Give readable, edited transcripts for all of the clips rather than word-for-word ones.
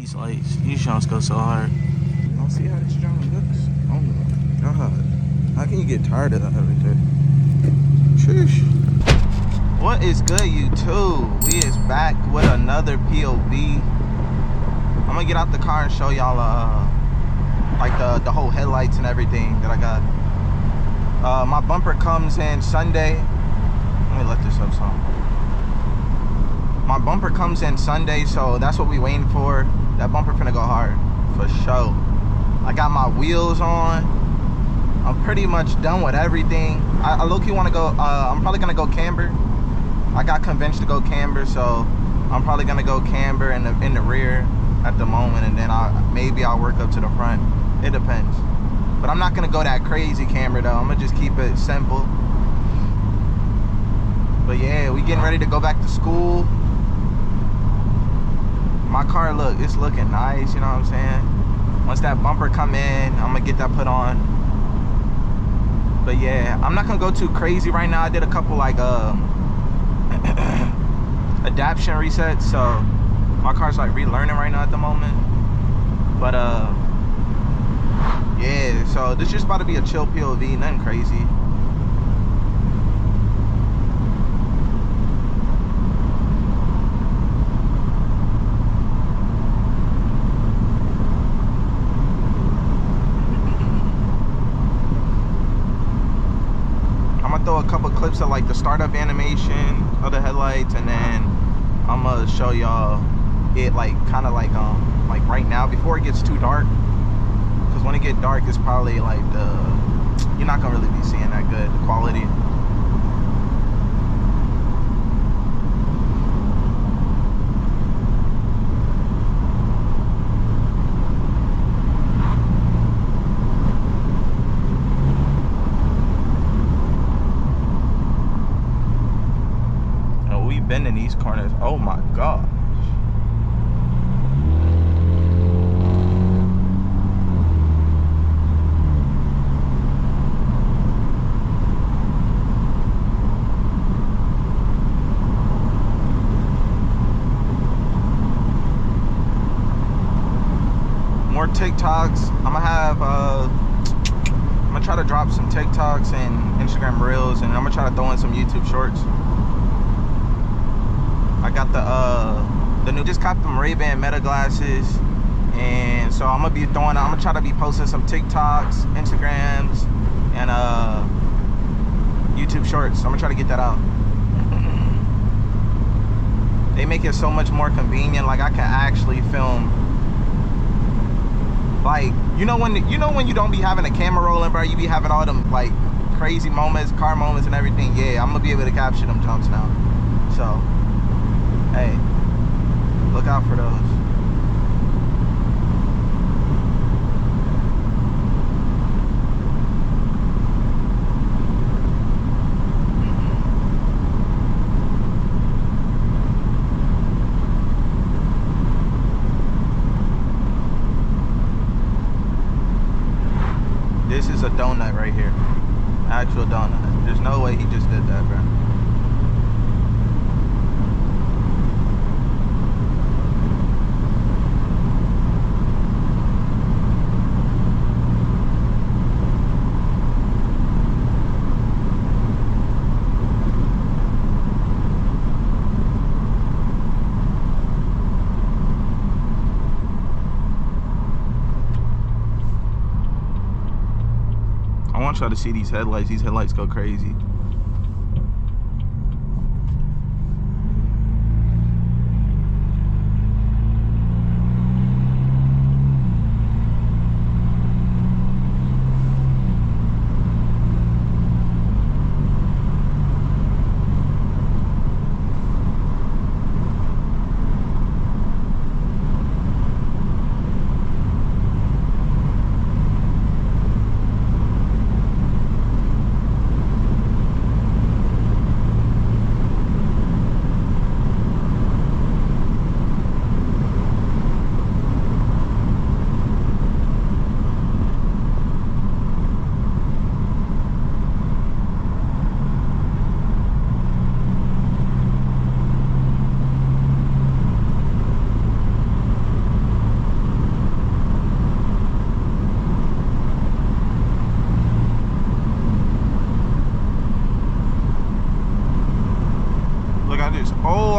these lights. These joints go so hard. You don't see how this joint looks? Oh my god. How can you get tired of that every day? Sheesh. What is good, YouTube? We is back with another POV. I'm gonna get out the car and show y'all like the whole headlights and everything that I got. My bumper comes in Sunday. Let me let this up some. My bumper comes in Sunday, so that's what we waiting for. That bumper finna go hard, for sure. I got my wheels on. I'm pretty much done with everything. I low-key wanna go, I'm probably gonna go camber. I got convinced to go camber, so I'm probably gonna go camber in the rear at the moment, and then maybe I'll work up to the front. It depends. But I'm not gonna go that crazy camber though. I'm gonna just keep it simple. But yeah, we getting ready to go back to school. My car, look, it's looking nice, you know what I'm saying? Once that bumper come in, I'm gonna get that put on. But yeah, I'm not gonna go too crazy right now. I did a couple like adaption resets, so my car's like relearning right now at the moment. But yeah, so this is just about to be a chill POV, nothing crazy. Throw a couple clips of like the startup animation of the headlights, and then I'm gonna show y'all it like kind of like right now before it gets too dark, because when it get dark it's probably like you're not gonna really be seeing that good quality. Bending these corners, oh my gosh. More TikToks. I'm gonna try to drop some TikToks and Instagram Reels, and I'm gonna try to throw in some YouTube Shorts. I got the new, just got them Ray-Ban Meta glasses, and so I'm gonna try to be posting some TikToks, Instagrams, and YouTube Shorts. I'm gonna try to get that out. They make it so much more convenient. Like I can actually film. Like you know when you don't be having a camera rolling, bro. You be having all them like crazy moments, car moments, and everything. Yeah, I'm gonna be able to capture them jumps now. So. Hey, look out for those. This is a donut right here. Actual donut. There's no way he just did that, bro. I want y'all to see these headlights. These headlights go crazy.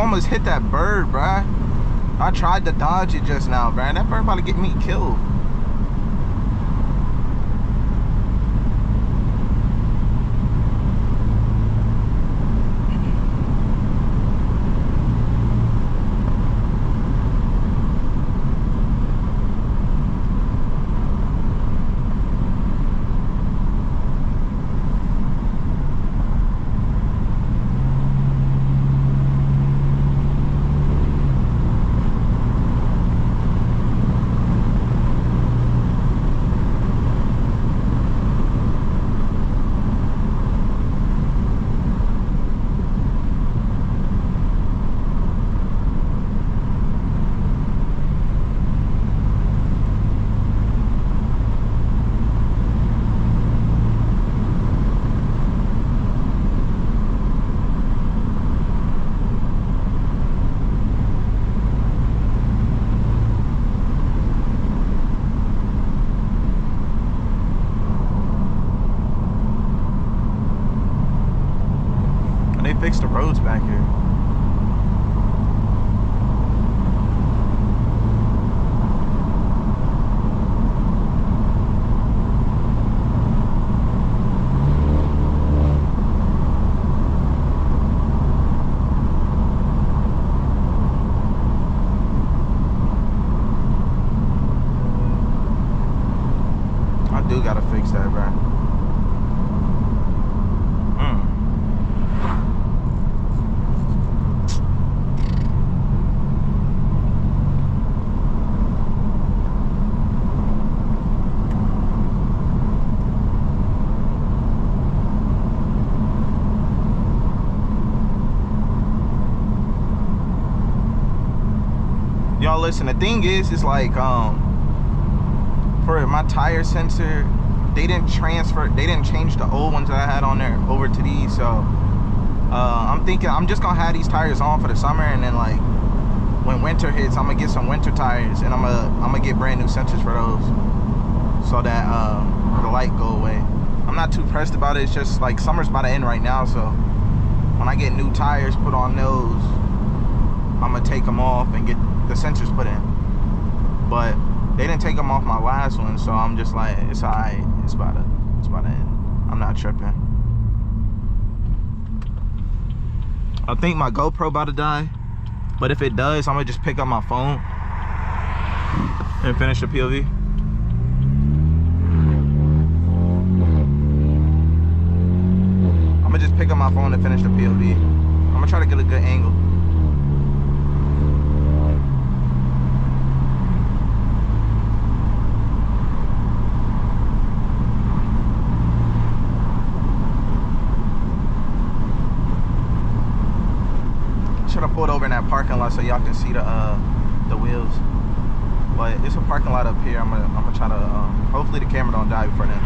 almost hit that bird, bruh. I tried to dodge it just now, bruh. That bird about to get me killed. Fix the roads back here. I do gotta fix that, bro. Y'all listen, the thing is like for my tire sensor, they didn't change the old ones that I had on there over to these. So I'm thinking I'm just gonna have these tires on for the summer, and then like when winter hits, I'm gonna get some winter tires, and I'm gonna get brand new sensors for those, so that the light go away. I'm not too pressed about it. It's just like summer's about to end right now, so when I get new tires put on those, I'm gonna take them off and get the sensors put in. But they didn't take them off my last one, so I'm just like, it's alright. It's about to end. I'm not tripping. I think my GoPro about to die, but if it does, I'm gonna just pick up my phone and finish the POV. I'm gonna just pick up my phone and finish the POV. I'm gonna try to get a good angle. Should have pulled over in that parking lot so y'all can see the wheels. But it's a parking lot up here. I'm gonna try to hopefully the camera don't die before then.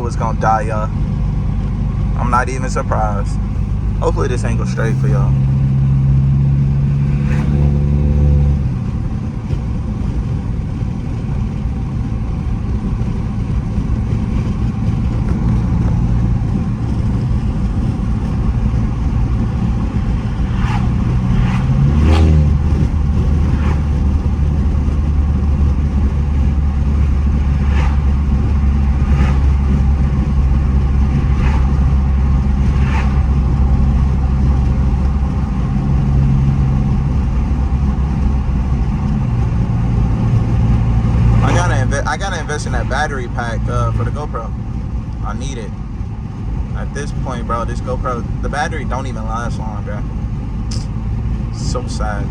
Was gonna die, y'all. I'm not even surprised. Hopefully this ain't go straight for y'all. invest in that battery pack for the GoPro. I need it. At this point, bro, this GoPro, the battery don't even last long, bro. So sad.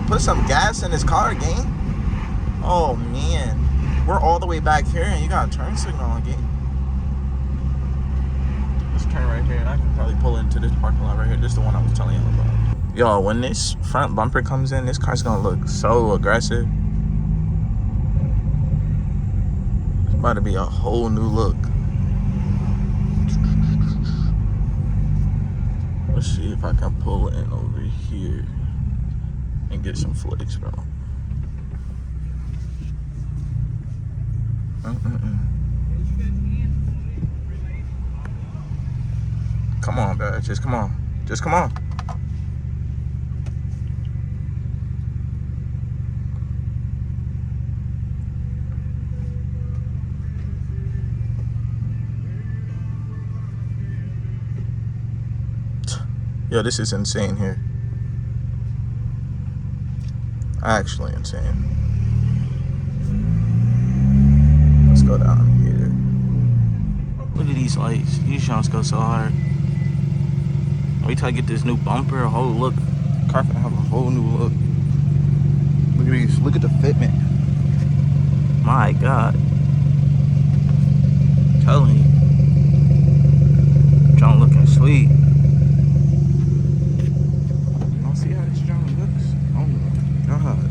Put some gas in his car, gang. Oh man, we're all the way back here and you got a turn signal on, gang. Let's turn right here. I can probably pull into this parking lot right here. This is the one I was telling you about. Yo, when this front bumper comes in, this car's gonna look so aggressive. It's about to be a whole new look. Let's see if I can pull in over here and get some flicks, bro. Come on, bro. Just come on. Just come on. Yo, this is insane here. Actually insane. Let's go down here. Look at these lights. These shots go so hard. Wait till I get this new bumper, a whole look. Car gonna have a whole new look. Look at these. Look at the fitment. My God. I'm telling you. John looking sweet. You don't see how this John looks? Oh my God.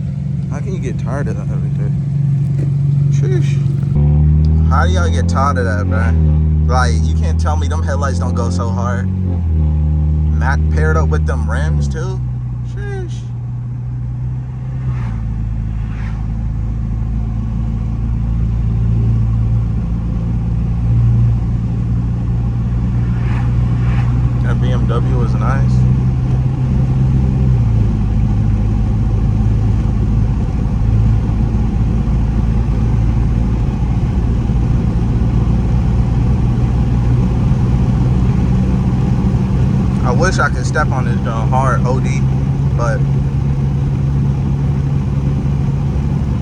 How can you get tired of that every day? Sheesh. How do y'all get tired of that, man? Like, you can't tell me them headlights don't go so hard. Matte paired up with them rims too. Sheesh. That BMW was nice. I wish I could step on this hard OD, but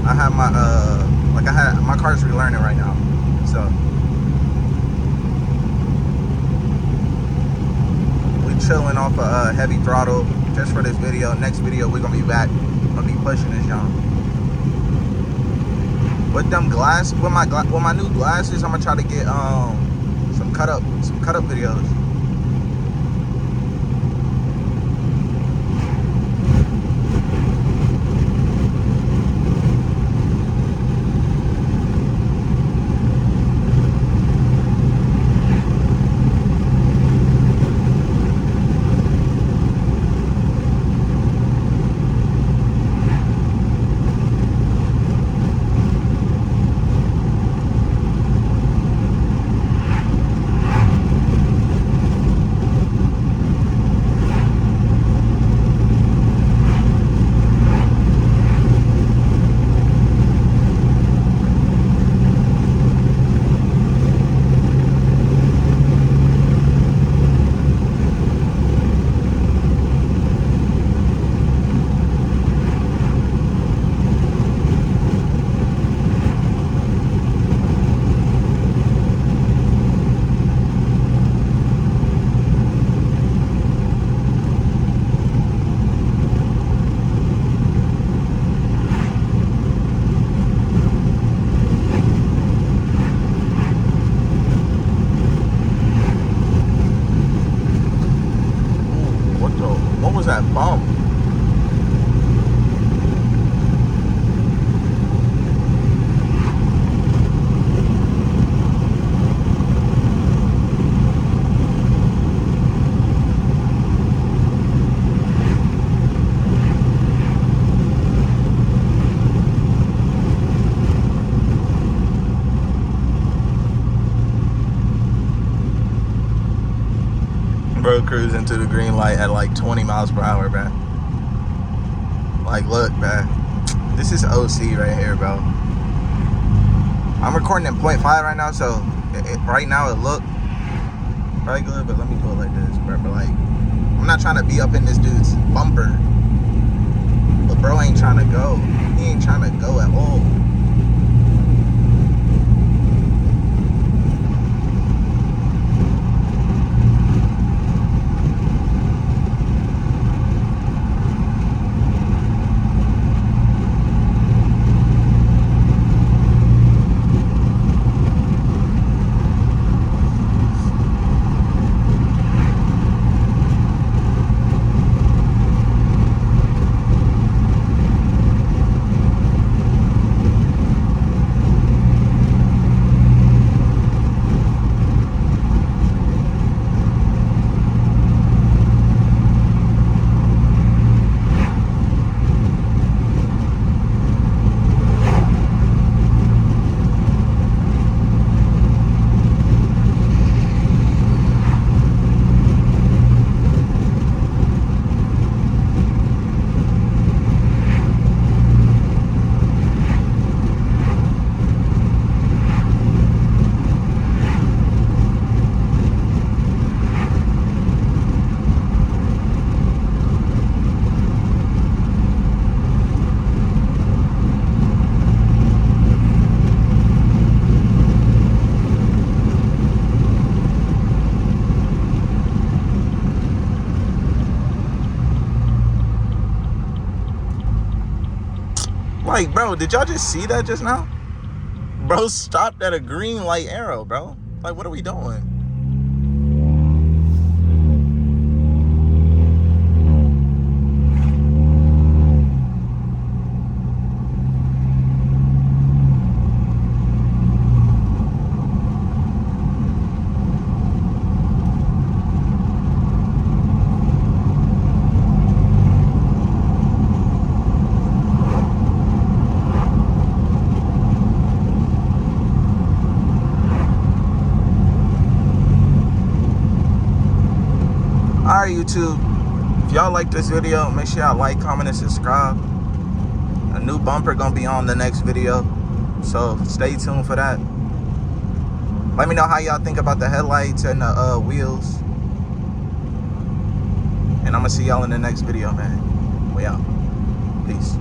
I have my my car's relearning right now, so we chilling off a heavy throttle just for this video. Next video we're gonna be back. I'm gonna be pushing this young. With them glass, with my new glasses, I'm gonna try to get some cut up videos. that bump? Bro, cruising to the green light at like 20 miles per hour, bro. Like, look, bro. This is OC right here, bro. I'm recording in 0.5 right now, so right now it look probably good, but let me do it like this, bro. But like, I'm not trying to be up in this dude's bumper. But bro ain't trying to go. He ain't trying to go at all. Like, bro, did y'all just see that just now? Bro stopped at a green light arrow, bro. Like, what are we doing? Alright, YouTube, if y'all like this video, make sure y'all like, comment, and subscribe. A new bumper gonna be on the next video, so stay tuned for that. Let me know how y'all think about the headlights and the wheels, and I'm gonna see y'all in the next video, man. We out. Peace.